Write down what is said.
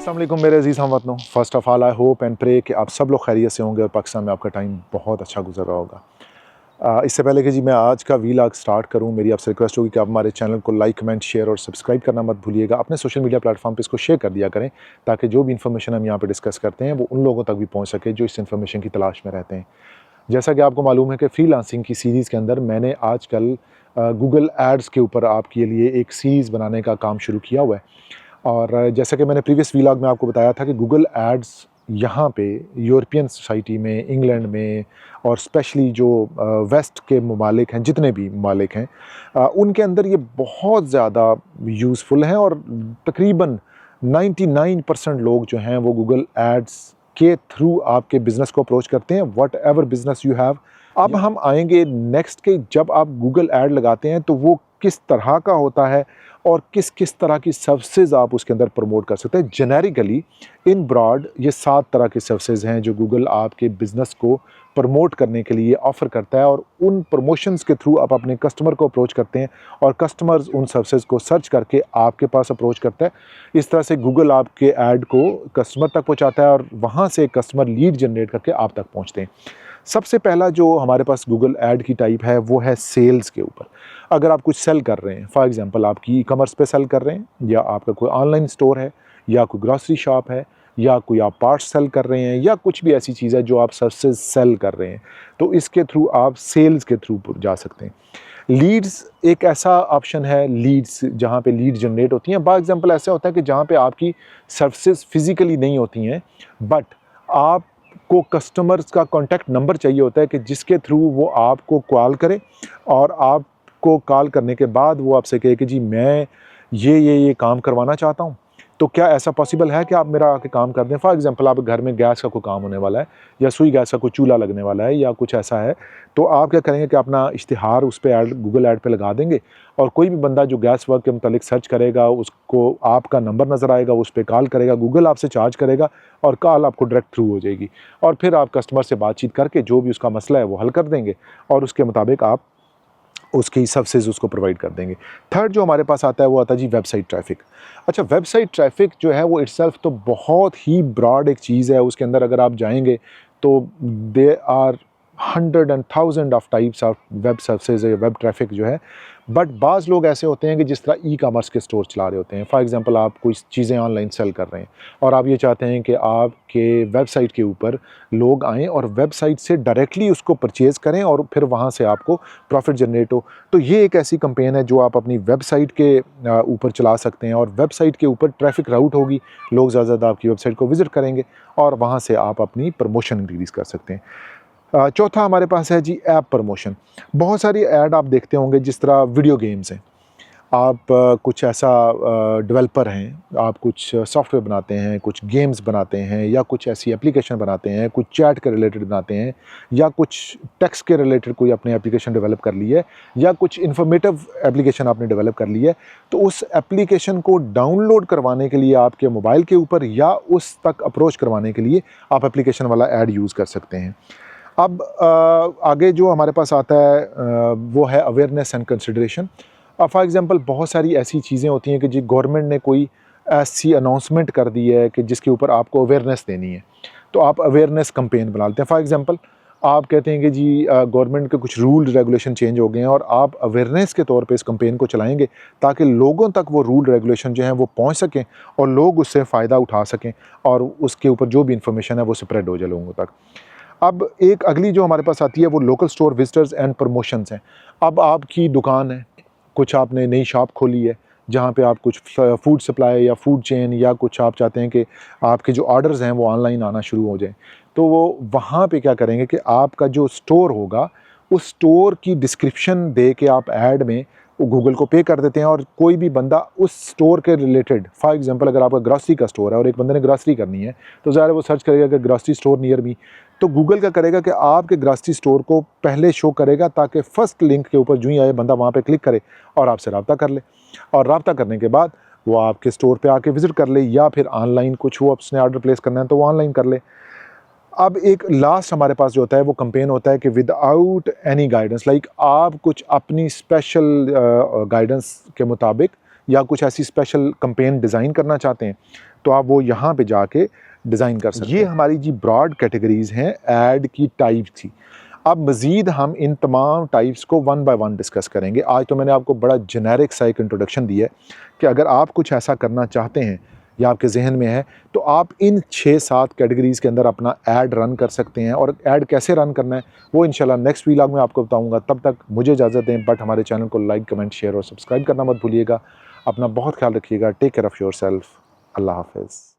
अस्सलाम वालेकुम मेरे अजीज़ हमवतनों। First of all I hope and pray कि आप सब लोग खैरियत से होंगे और पाकिस्तान में आपका टाइम बहुत अच्छा गुजर रहा होगा। इससे पहले कि मैं आज का व्लॉग स्टार्ट करूं, मेरी आपसे रिक्वेस्ट होगी कि आप हमारे चैनल को लाइक, कमेंट, शेयर और सब्सक्राइब करना मत भूलिएगा। अपने सोशल मीडिया प्लेटफॉर्म पे इसको शेयर कर दिया करें ताकि जो भी इन्फॉर्मेशन हम यहाँ पे डिस्कस करते हैं वो उन लोगों तक भी पहुँच सके जो इस इन्फॉर्मेशन की तलाश में रहते हैं। जैसा कि आपको मालूम है कि फ्रीलांसिंग की सीरीज़ के अंदर मैंने आजकल गूगल एड्स के ऊपर आपके लिए एक सीरीज़ बनाने का काम शुरू किया हुआ है। और जैसा कि मैंने प्रीवियस व्लॉग में आपको बताया था कि गूगल एड्स यहाँ पे यूरोपियन सोसाइटी में, इंग्लैंड में और स्पेशली जो वेस्ट के ममालिक हैं, जितने भी ममालिक हैं, उनके अंदर ये बहुत ज़्यादा यूज़फुल हैं और तकरीबन 99% लोग जो हैं वो गूगल एड्स के थ्रू आपके बिज़नेस को अप्रोच करते हैं, what ever business you have. अब हम आएंगे नेक्स्ट के, जब आप गूगल ऐड लगाते हैं तो वो किस तरह का होता है और किस किस तरह की सर्विसेज आप उसके अंदर प्रमोट कर सकते हैं। जेनेरिकली इन ब्रॉड ये 7 तरह की सर्विसेज हैं जो गूगल आपके बिज़नेस को प्रमोट करने के लिए ऑफ़र करता है और उन प्रमोशंस के थ्रू आप अपने कस्टमर को अप्रोच करते हैं और कस्टमर्स उन सर्विसेज को सर्च करके आपके पास अप्रोच करता है। इस तरह से गूगल आपके ऐड को कस्टमर तक पहुंचाता है और वहां से कस्टमर लीड जनरेट करके आप तक पहुंचते हैं। सबसे पहला जो हमारे पास गूगल ऐड की टाइप है वो है सेल्स के ऊपर। अगर आप कुछ सेल कर रहे हैं, फॉर एग्जांपल आपकी ई-कॉमर्स पे सेल कर रहे हैं या आपका कोई ऑनलाइन स्टोर है या कोई ग्रॉसरी शॉप है या कोई आप पार्ट्स सेल कर रहे हैं या कुछ भी ऐसी चीज़ है जो आप सर्विसेज सेल कर रहे हैं, तो इसके थ्रू आप सेल्स के थ्रू जा सकते हैं। लीड्स एक ऐसा ऑप्शन है, लीड्स जहाँ पे लीड जनरेट होती हैं। फॉर एग्जांपल ऐसा होता है कि जहाँ पे आपकी सर्विसेज फिज़िकली नहीं होती हैं बट आप को कस्टमर्स का कॉन्टैक्ट नंबर चाहिए होता है कि जिसके थ्रू वो आपको कॉल करे और आपको कॉल करने के बाद वो आपसे कहे कि जी मैं ये काम करवाना चाहता हूँ, तो क्या ऐसा पॉसिबल है कि आप मेरा आके काम कर दें। फॉर एग्जांपल आप घर में गैस का कोई काम होने वाला है या सुई गैस का कोई चूल्हा लगने वाला है या कुछ ऐसा है, तो आप क्या करेंगे कि अपना इश्तिहार उस पे ऐड गूगल ऐड पे लगा देंगे और कोई भी बंदा जो गैस वर्क के मुतालिक सर्च करेगा उसको आपका नंबर नज़र आएगा, उस पर कॉल करेगा, गूगल आपसे चार्ज करेगा और कॉल आपको डायरेक्ट थ्रू हो जाएगी और फिर आप कस्टमर से बातचीत करके जो भी उसका मसला है वो हल कर देंगे और उसके मुताबिक आप उसकी सर्विसेज उसको प्रोवाइड कर देंगे। थर्ड जो हमारे पास आता है वो आता है जी वेबसाइट ट्रैफिक। अच्छा, वेबसाइट ट्रैफिक जो है वो इटसेल्फ तो बहुत ही ब्रॉड एक चीज़ है। उसके अंदर अगर आप जाएंगे तो they are 100 and 1000 of types of web services, web traffic जो है। बट बाज़ लोग ऐसे होते हैं कि जिस तरह ई-कॉमर्स के स्टोर चला रहे होते हैं। फॉर एग्जांपल आप कोई चीज़ें ऑनलाइन सेल कर रहे हैं और आप ये चाहते हैं कि आपके वेबसाइट के ऊपर लोग आएँ और वेबसाइट से डायरेक्टली उसको परचेज़ करें और फिर वहाँ से आपको प्रॉफिट जनरेट हो। तो ये एक ऐसी कैंपेन है जो आप अपनी वेबसाइट के ऊपर चला सकते हैं और वेबसाइट के ऊपर ट्रैफिक राउट होगी, लोग ज़्यादा से ज़्यादा आपकी वेबसाइट को विज़िट करेंगे और वहाँ से आप अपनी प्रमोशन इंक्रीज़ कर सकते हैं। चौथा हमारे पास है जी ऐप प्रमोशन। बहुत सारी ऐड आप देखते होंगे, जिस तरह वीडियो गेम्स हैं। आप कुछ ऐसा डेवलपर हैं, आप कुछ सॉफ्टवेयर बनाते हैं, कुछ गेम्स बनाते हैं या कुछ ऐसी एप्लीकेशन बनाते हैं, कुछ चैट के रिलेटेड बनाते हैं या कुछ टेक्स्ट के रिलेटेड कोई अपनी एप्लीकेशन डेवलप कर ली है या कुछ इन्फॉर्मेटिव एप्लीकेशन आपने डेवलप कर ली है, तो उस एप्लीकेशन को डाउनलोड करवाने के लिए आपके मोबाइल के ऊपर या उस तक अप्रोच करवाने के लिए आप एप्लीकेशन वाला ऐड यूज़ कर सकते हैं। अब आगे जो हमारे पास आता है वो है awareness and consideration. For example बहुत सारी ऐसी चीज़ें होती हैं कि जी गवर्नमेंट ने कोई ऐसी अनाउंसमेंट कर दी है कि जिसके ऊपर आपको अवेयरनेस देनी है, तो आप अवेयरनेस कैंपेन बना लेते हैं। फॉर एग्जांपल आप कहते हैं कि जी गवर्नमेंट के कुछ रूल रेगुलेशन चेंज हो गए हैं और आप अवेयरनेस के तौर पे इस कैंपेन को चलाएंगे ताकि लोगों तक वो रूल रेगुलेशन जो हैं वो पहुंच सकें और लोग उससे फ़ायदा उठा सकें और उसके ऊपर जो भी इंफॉर्मेशन है वो स्प्रेड हो जाए लोगों तक। अब एक अगली जो हमारे पास आती है वो local store visitors and promotions हैं। अब आपकी दुकान है, कुछ आपने नई शॉप खोली है जहाँ पे आप कुछ फूड सप्लाई या फूड चेन या कुछ आप चाहते हैं कि आपके जो ऑर्डर्स हैं वो ऑनलाइन आना शुरू हो जाएं, तो वो वहाँ पे क्या करेंगे कि आपका जो स्टोर होगा उस स्टोर की डिस्क्रिप्शन दे के आप ऐड में वो गूगल को पे कर देते हैं और कोई भी बंदा उस स्टोर के रिलेटेड, फॉर एग्जांपल अगर आपका ग्रॉसरी का स्टोर है और एक बंदे ने ग्रॉसरी करनी है तो ज़ाहिर है वो सर्च करेगा कि ग्रॉसरी स्टोर नियर मी, तो गूगल क्या करेगा कि आपके ग्रॉसरी स्टोर को पहले शो करेगा ताकि फर्स्ट लिंक के ऊपर जो ही आए बंदा वहाँ पे क्लिक करे और आपसे रब्ता कर ले और रब्ता करने के बाद वो आपके स्टोर पे आके विज़िट कर ले या फिर ऑनलाइन कुछ वो उसने ऑर्डर प्लेस करना है तो वो ऑनलाइन कर ले। अब एक लास्ट हमारे पास जो होता है वो कैंपेन होता है कि विदाउट एनी गाइडेंस, लाइक आप कुछ अपनी स्पेशल गाइडेंस के मुताबिक या कुछ ऐसी स्पेशल कैंपेन डिज़ाइन करना चाहते हैं तो आप वो यहाँ पे जाके डिज़ाइन कर सकते हैं। ये हमारी जी ब्रॉड कैटेगरीज़ हैं ऐड की टाइप थी। अब मज़ीद हम इन तमाम टाइप्स को वन बाय वन डिस्कस करेंगे। आज तो मैंने आपको बड़ा जेनेरिक सा एक इंट्रोडक्शन दिया है कि अगर आप कुछ ऐसा करना चाहते हैं या आपके जहन में है तो आप इन 6-7 कैटेगरीज़ के अंदर अपना ऐड रन कर सकते हैं। और ऐड कैसे रन करना है वो इंशाल्लाह नेक्स्ट व्लॉग में आपको बताऊंगा। तब तक मुझे इजाज़त दें, बट हमारे चैनल को लाइक, कमेंट, शेयर और सब्सक्राइब करना मत भूलिएगा। अपना बहुत ख्याल रखिएगा। Take care of yourself. अल्लाह हाफ़िज़।